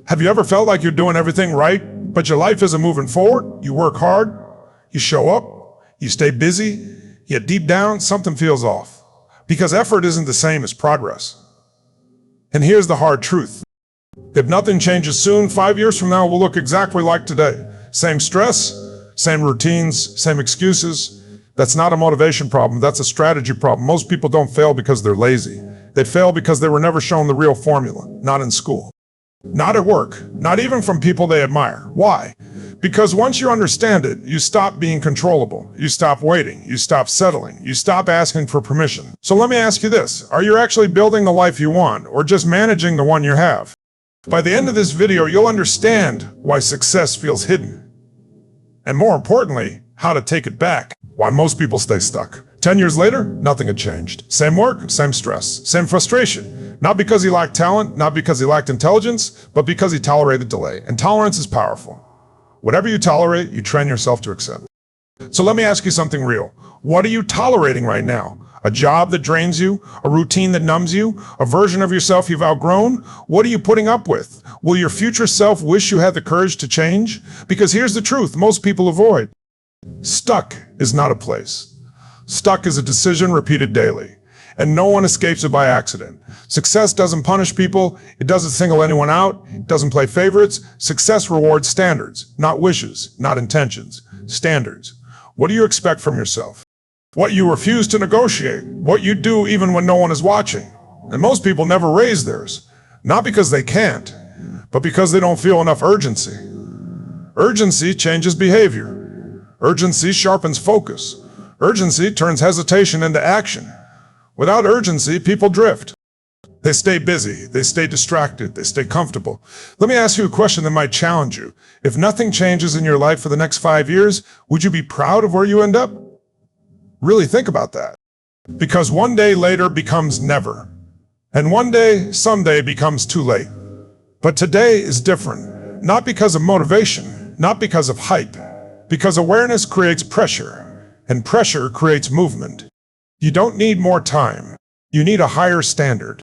Have you ever felt like you're doing everything right, but your life isn't moving forward? You work hard, you show up, you stay busy, yet deep down, something feels off. Because effort isn't the same as progress. And here's the hard truth. If nothing changes soon, 5 years from now will look exactly like today. Same stress, same routines, same excuses. That's not a motivation problem, that's a strategy problem. Most people don't fail because they're lazy. They fail because they were never shown the real formula, not in school. Not at work, not even from people they admire. Why? Because once you understand it, you stop being controllable. You stop waiting. You stop settling. You stop asking for permission. So let me ask you this. Are you actually building the life you want, or just managing the one you have? By the end of this video, you'll understand why success feels hidden. And more importantly, how to take it back. Why most people stay stuck. 10 years later, nothing had changed. Same work, same stress, same frustration. Not because he lacked talent, not because he lacked intelligence, but because he tolerated delay. And tolerance is powerful. Whatever you tolerate, you train yourself to accept. So let me ask you something real. What are you tolerating right now? A job that drains you? A routine that numbs you? A version of yourself you've outgrown? What are you putting up with? Will your future self wish you had the courage to change? Because here's the truth most people avoid. Stuck is not a place. Stuck is a decision repeated daily. And no one escapes it by accident. Success doesn't punish people. It doesn't single anyone out. It doesn't play favorites. Success rewards standards, not wishes, not intentions. Standards. What do you expect from yourself? What you refuse to negotiate. What you do even when no one is watching. And most people never raise theirs. Not because they can't, but because they don't feel enough urgency. Urgency changes behavior. Urgency sharpens focus. Urgency turns hesitation into action. Without urgency, people drift. They stay busy, they stay distracted, they stay comfortable. Let me ask you a question that might challenge you. If nothing changes in your life for the next 5 years, would you be proud of where you end up? Really think about that. Because one day later becomes never. And one day, someday becomes too late. But today is different. Not because of motivation, not because of hype. Because awareness creates pressure, and pressure creates movement. You don't need more time. You need a higher standard.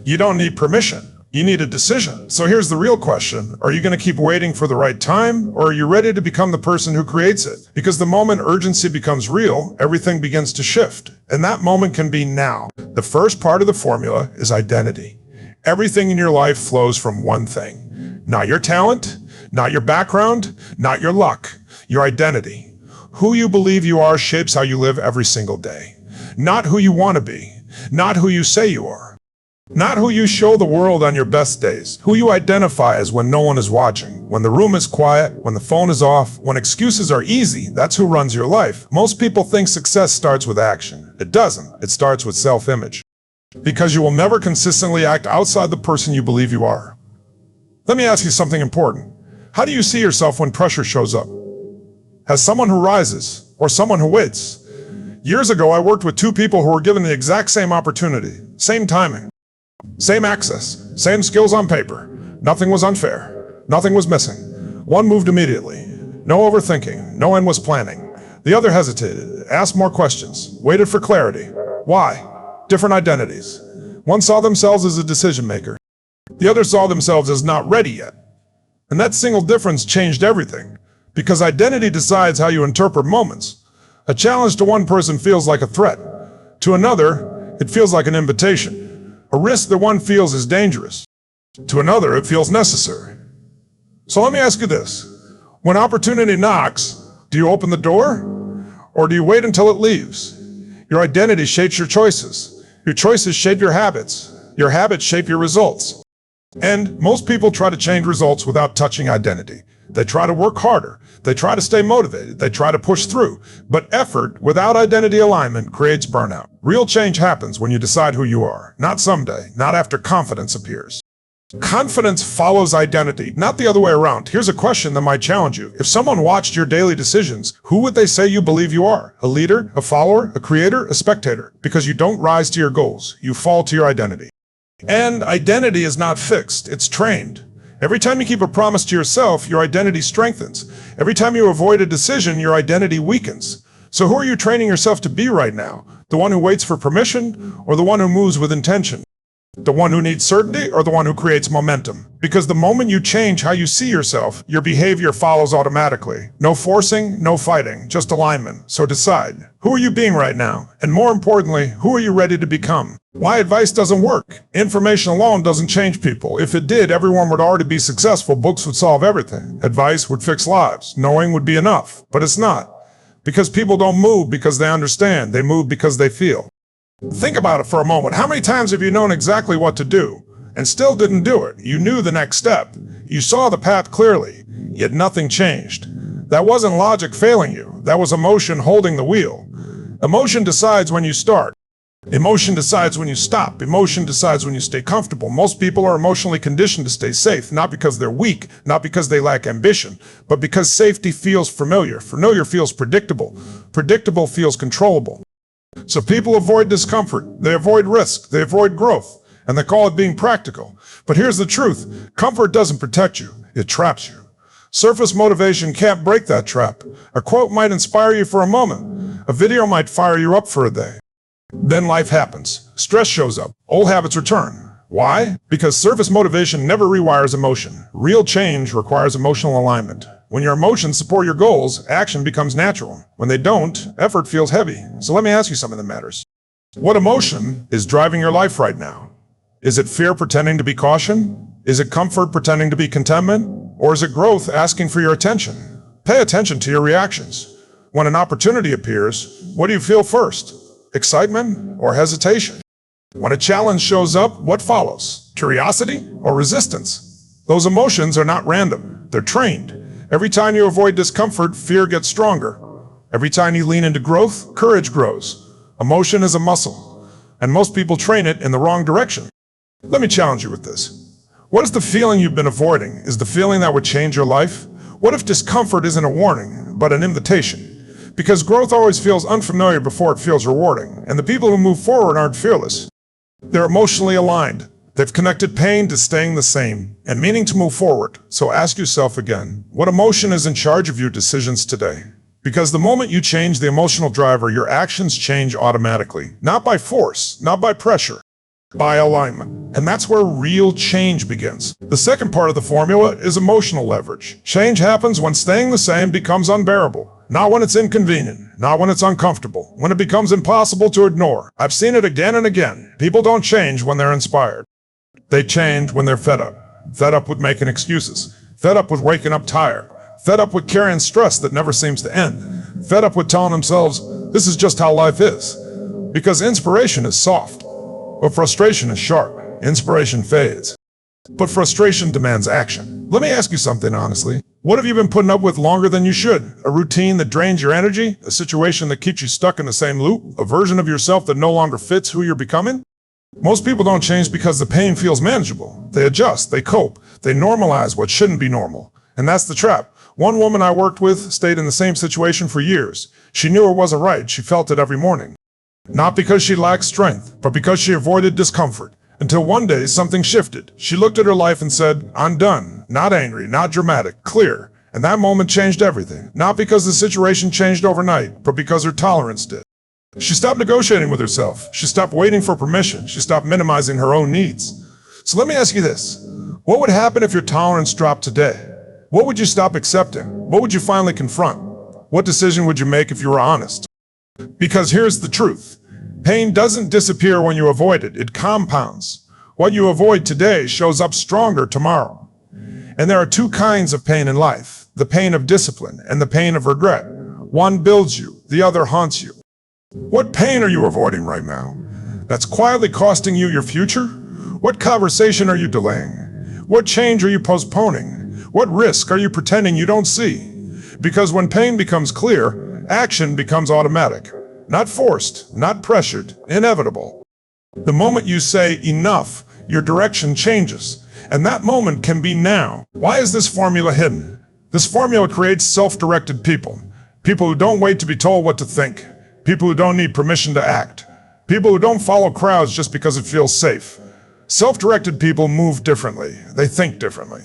You don't need permission. You need a decision. So here's the real question. Are you going to keep waiting for the right time, or are you ready to become the person who creates it? Because the moment urgency becomes real, everything begins to shift. And that moment can be now. The first part of the formula is identity. Everything in your life flows from one thing. Not your talent, not your background, not your luck. Your identity. Who you believe you are shapes how you live every single day. Not who you want to be, not who you say you are, not who you show the world on your best days, who you identify as when no one is watching, when the room is quiet, when the phone is off, when excuses are easy. That's who runs your life. Most people think success starts with action. It doesn't. It starts with self-image. Because you will never consistently act outside the person you believe you are. Let me ask you something important. How do you see yourself when pressure shows up? As someone who rises, or someone who waits? Years ago, I worked with two people who were given the exact same opportunity, same timing, same access, same skills on paper. Nothing was unfair. Nothing was missing. One moved immediately. No overthinking. No endless planning. The other hesitated, asked more questions, waited for clarity. Why? Different identities. One saw themselves as a decision maker. The other saw themselves as not ready yet. And that single difference changed everything, because identity decides how you interpret moments. A challenge to one person feels like a threat. To another, it feels like an invitation. A risk that one feels is dangerous. To another, it feels necessary. So let me ask you this. When opportunity knocks, do you open the door? Or do you wait until it leaves? Your identity shapes your choices. Your choices shape your habits. Your habits shape your results. And most people try to change results without touching identity. They try to work harder. They try to stay motivated. They try to push through. But effort without identity alignment creates burnout. Real change happens when you decide who you are. Not someday, not after confidence appears. Confidence follows identity, not the other way around. Here's a question that might challenge you. If someone watched your daily decisions, who would they say you believe you are? A leader, a follower, a creator, a spectator? Because you don't rise to your goals. You fall to your identity. And identity is not fixed. It's trained. Every time you keep a promise to yourself, your identity strengthens. Every time you avoid a decision, your identity weakens. So who are you training yourself to be right now? The one who waits for permission, or the one who moves with intention? The one who needs certainty or the one who creates momentum? Because the moment you change how you see yourself, your behavior follows automatically. No forcing, no fighting, just alignment. So decide, who are you being right now? And more importantly, who are you ready to become? Why advice doesn't work? Information alone doesn't change people. If it did, everyone would already be successful. Books would solve everything. Advice would fix lives. Knowing would be enough. But it's not. Because people don't move because they understand. They move because they feel. Think about it for a moment. How many times have you known exactly what to do and still didn't do it? You knew the next step. You saw the path clearly, yet nothing changed. That wasn't logic failing you. That was emotion holding the wheel. Emotion decides when you start. Emotion decides when you stop. Emotion decides when you stay comfortable. Most people are emotionally conditioned to stay safe, not because they're weak, not because they lack ambition, but because safety feels familiar. Familiar feels predictable. Predictable feels controllable. So people avoid discomfort, they avoid risk, they avoid growth, and they call it being practical. But here's the truth. Comfort doesn't protect you, it traps you. Surface motivation can't break that trap. A quote might inspire you for a moment. A video might fire you up for a day. Then life happens. Stress shows up. Old habits return. Why? Because surface motivation never rewires emotion. Real change requires emotional alignment. When your emotions support your goals, action becomes natural. When they don't, effort feels heavy. So let me ask you something that matters. What emotion is driving your life right now? Is it fear pretending to be caution? Is it comfort pretending to be contentment? Or is it growth asking for your attention? Pay attention to your reactions. When an opportunity appears, what do you feel first? Excitement or hesitation? When a challenge shows up, what follows? Curiosity or resistance? Those emotions are not random. They're trained. Every time you avoid discomfort, fear gets stronger. Every time you lean into growth, courage grows. Emotion is a muscle, and most people train it in the wrong direction. Let me challenge you with this. What is the feeling you've been avoiding? Is the feeling that would change your life? What if discomfort isn't a warning, but an invitation? Because growth always feels unfamiliar before it feels rewarding, and the people who move forward aren't fearless. They're emotionally aligned. They've connected pain to staying the same and meaning to move forward. So ask yourself again, what emotion is in charge of your decisions today? Because the moment you change the emotional driver, your actions change automatically. Not by force, not by pressure, by alignment. And that's where real change begins. The second part of the formula is emotional leverage. Change happens when staying the same becomes unbearable. Not when it's inconvenient, not when it's uncomfortable, when it becomes impossible to ignore. I've seen it again and again. People don't change when they're inspired. They change when they're fed up. Fed up with making excuses. Fed up with waking up tired. Fed up with carrying stress that never seems to end. Fed up with telling themselves, this is just how life is. Because inspiration is soft, but frustration is sharp. Inspiration fades, but frustration demands action. Let me ask you something honestly. What have you been putting up with longer than you should? A routine that drains your energy? A situation that keeps you stuck in the same loop? A version of yourself that no longer fits who you're becoming? Most people don't change because the pain feels manageable. They adjust, they cope, they normalize what shouldn't be normal. And that's the trap. One woman I worked with stayed in the same situation for years. She knew it wasn't right. She felt it every morning. Not because she lacked strength, but because she avoided discomfort. Until one day, something shifted. She looked at her life and said, I'm done. Not angry, not dramatic, clear. And that moment changed everything. Not because the situation changed overnight, but because her tolerance did. She stopped negotiating with herself. She stopped waiting for permission. She stopped minimizing her own needs. So let me ask you this. What would happen if your tolerance dropped today? What would you stop accepting? What would you finally confront? What decision would you make if you were honest? Because here's the truth. Pain doesn't disappear when you avoid it. It compounds. What you avoid today shows up stronger tomorrow. And there are two kinds of pain in life. The pain of discipline and the pain of regret. One builds you, the other haunts you. What pain are you avoiding right now? That's quietly costing you your future? What conversation are you delaying? What change are you postponing? What risk are you pretending you don't see? Because when pain becomes clear, action becomes automatic. Not forced, not pressured, inevitable. The moment you say enough, your direction changes. And that moment can be now. Why is this formula hidden? This formula creates self-directed people. People who don't wait to be told what to think. People who don't need permission to act. People who don't follow crowds just because it feels safe. Self-directed people move differently. They think differently.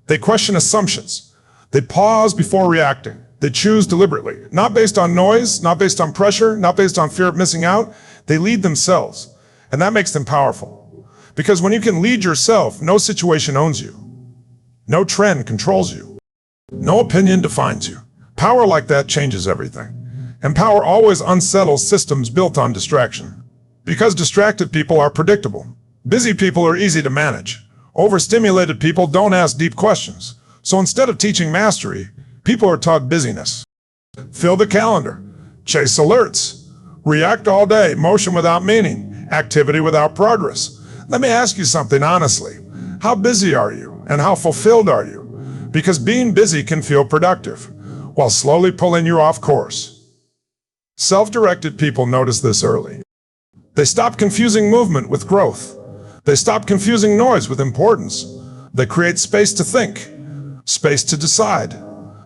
They question assumptions. They pause before reacting. They choose deliberately, not based on noise, not based on pressure, not based on fear of missing out. They lead themselves, and that makes them powerful. Because when you can lead yourself, no situation owns you. No trend controls you. No opinion defines you. Power like that changes everything. And power always unsettles systems built on distraction. Because distracted people are predictable. Busy people are easy to manage. Overstimulated people don't ask deep questions. So instead of teaching mastery, people are taught busyness. Fill the calendar. Chase alerts. React all day. Motion without meaning. Activity without progress. Let me ask you something honestly. How busy are you? And how fulfilled are you? Because being busy can feel productive, while slowly pulling you off course. Self-directed people notice this early. They stop confusing movement with growth. They stop confusing noise with importance. They create space to think, space to decide,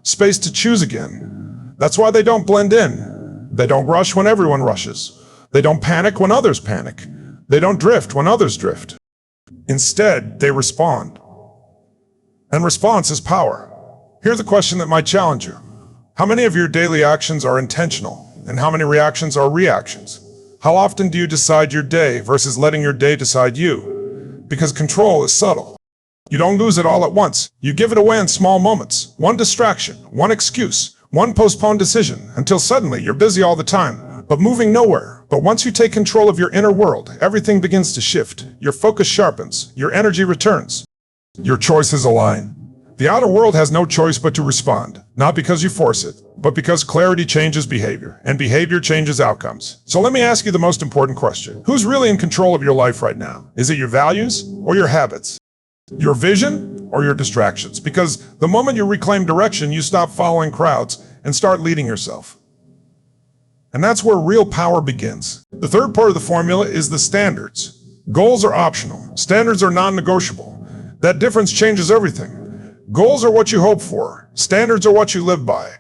space to choose again. That's why they don't blend in. They don't rush when everyone rushes. They don't panic when others panic. They don't drift when others drift. Instead, they respond. And response is power. Here's a question that might challenge you. How many of your daily actions are intentional, and how many reactions are reactions? How often do you decide your day versus letting your day decide you? Because control is subtle. You don't lose it all at once. You give it away in small moments. One distraction, one excuse, one postponed decision, until suddenly you're busy all the time, but moving nowhere. But once you take control of your inner world, everything begins to shift. Your focus sharpens. Your energy returns. Your choices align. The outer world has no choice but to respond, not because you force it, but because clarity changes behavior, and behavior changes outcomes. So let me ask you the most important question. Who's really in control of your life right now? Is it your values or your habits? Your vision or your distractions? Because the moment you reclaim direction, you stop following crowds and start leading yourself. And that's where real power begins. The third part of the formula is the standards. Goals are optional. Standards are non-negotiable. That difference changes everything. Goals are what you hope for. Standards are what you live by.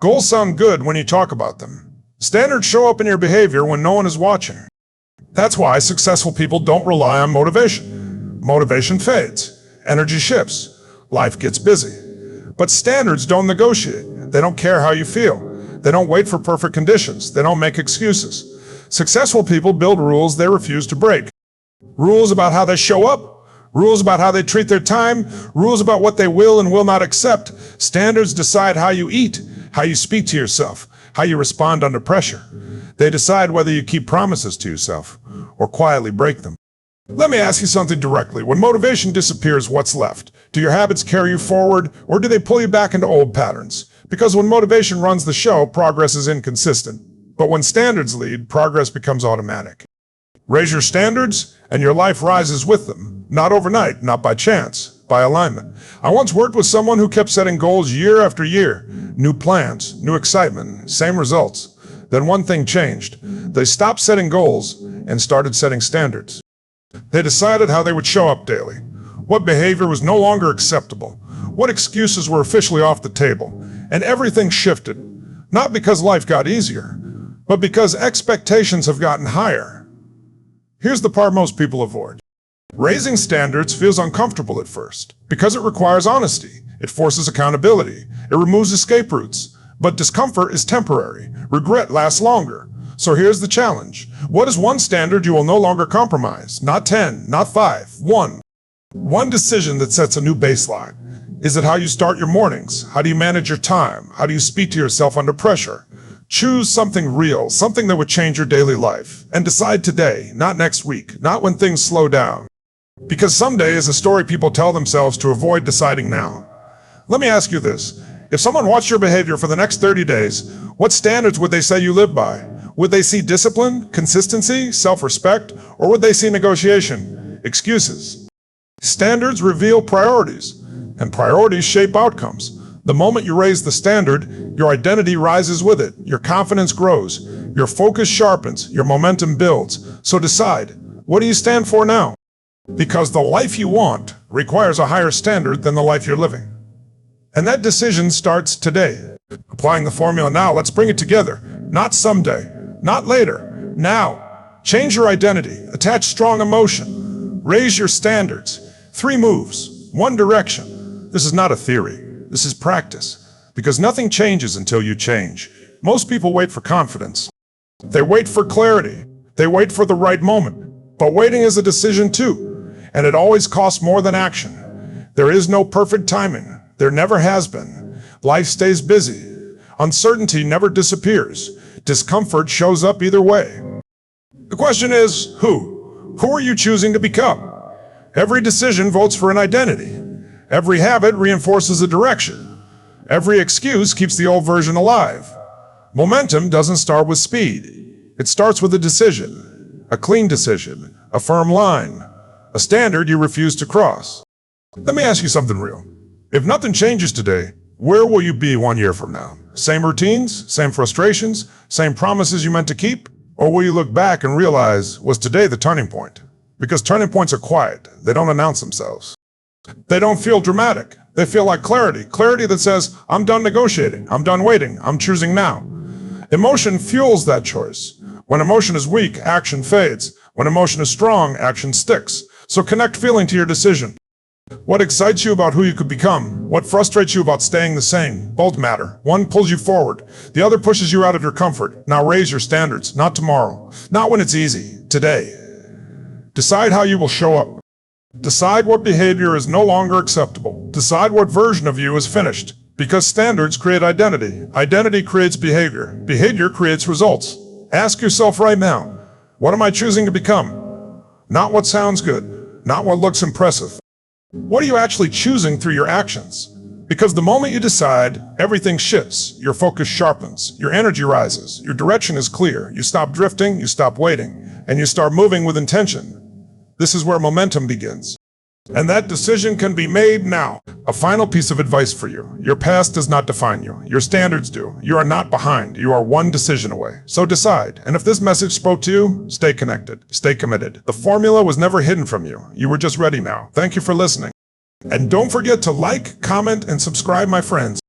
Goals sound good when you talk about them. Standards show up in your behavior when no one is watching. That's why successful people don't rely on motivation. Motivation fades. Energy shifts. Life gets busy. But standards don't negotiate. They don't care how you feel. They don't wait for perfect conditions. They don't make excuses. Successful people build rules they refuse to break. Rules about how they show up. Rules about how they treat their time, rules about what they will and will not accept. Standards decide how you eat, how you speak to yourself, how you respond under pressure. They decide whether you keep promises to yourself or quietly break them. Let me ask you something directly. When motivation disappears, what's left? Do your habits carry you forward, or do they pull you back into old patterns? Because when motivation runs the show, progress is inconsistent. But when standards lead, progress becomes automatic. Raise your standards, and your life rises with them. Not overnight, not by chance, by alignment. I once worked with someone who kept setting goals year after year. New plans, new excitement, same results. Then one thing changed. They stopped setting goals and started setting standards. They decided how they would show up daily. What behavior was no longer acceptable. What excuses were officially off the table. And everything shifted. Not because life got easier, but because expectations have gotten higher. Here's the part most people avoid. Raising standards feels uncomfortable at first because it requires honesty. It forces accountability. It removes escape routes. But discomfort is temporary. Regret lasts longer. So here's the challenge. What is one standard you will no longer compromise? Not 10, not 5, 1. One decision that sets a new baseline. Is it how you start your mornings? How do you manage your time? How do you speak to yourself under pressure? Choose something real, something that would change your daily life. And decide today, not next week, not when things slow down. Because someday is a story people tell themselves to avoid deciding now. Let me ask you this. If someone watched your behavior for the next 30 days, what standards would they say you live by? Would they see discipline, consistency, self-respect, or would they see negotiation, excuses? Standards reveal priorities, and priorities shape outcomes. The moment you raise the standard, your identity rises with it, your confidence grows, your focus sharpens, your momentum builds. So decide, what do you stand for now? Because the life you want requires a higher standard than the life you're living. And that decision starts today. Applying the formula now, let's bring it together. Not someday, not later, now. Change your identity, attach strong emotion, raise your standards. 3 moves, 1 direction. This is not a theory. This is practice, because nothing changes until you change. Most people wait for confidence. They wait for clarity. They wait for the right moment. But waiting is a decision too. And it always costs more than action. There is no perfect timing. There never has been. Life stays busy. Uncertainty never disappears. Discomfort shows up either way. The question is, who? Who are you choosing to become? Every decision votes for an identity. Every habit reinforces a direction. Every excuse keeps the old version alive. Momentum doesn't start with speed. It starts with a decision, a clean decision, a firm line, a standard you refuse to cross. Let me ask you something real. If nothing changes today, where will you be 1 year from now? Same routines, same frustrations, same promises you meant to keep? Or will you look back and realize, was today the turning point? Because turning points are quiet. They don't announce themselves. They don't feel dramatic. They feel like clarity. Clarity that says, I'm done negotiating. I'm done waiting. I'm choosing now. Emotion fuels that choice. When emotion is weak, action fades. When emotion is strong, action sticks. So connect feeling to your decision. What excites you about who you could become? What frustrates you about staying the same? Both matter. One pulls you forward. The other pushes you out of your comfort. Now raise your standards. Not tomorrow. Not when it's easy. Today. Decide how you will show up. Decide what behavior is no longer acceptable. Decide what version of you is finished. Because standards create identity. Identity creates behavior. Behavior creates results. Ask yourself right now, what am I choosing to become? Not what sounds good. Not what looks impressive. What are you actually choosing through your actions? Because the moment you decide, everything shifts. Your focus sharpens. Your energy rises. Your direction is clear. You stop drifting. You stop waiting. And you start moving with intention. This is where momentum begins. And that decision can be made now. A final piece of advice for you. Your past does not define you. Your standards do. You are not behind. You are one decision away. So decide. And if this message spoke to you, stay connected. Stay committed. The formula was never hidden from you. You were just ready now. Thank you for listening. And don't forget to like, comment, and subscribe, my friends.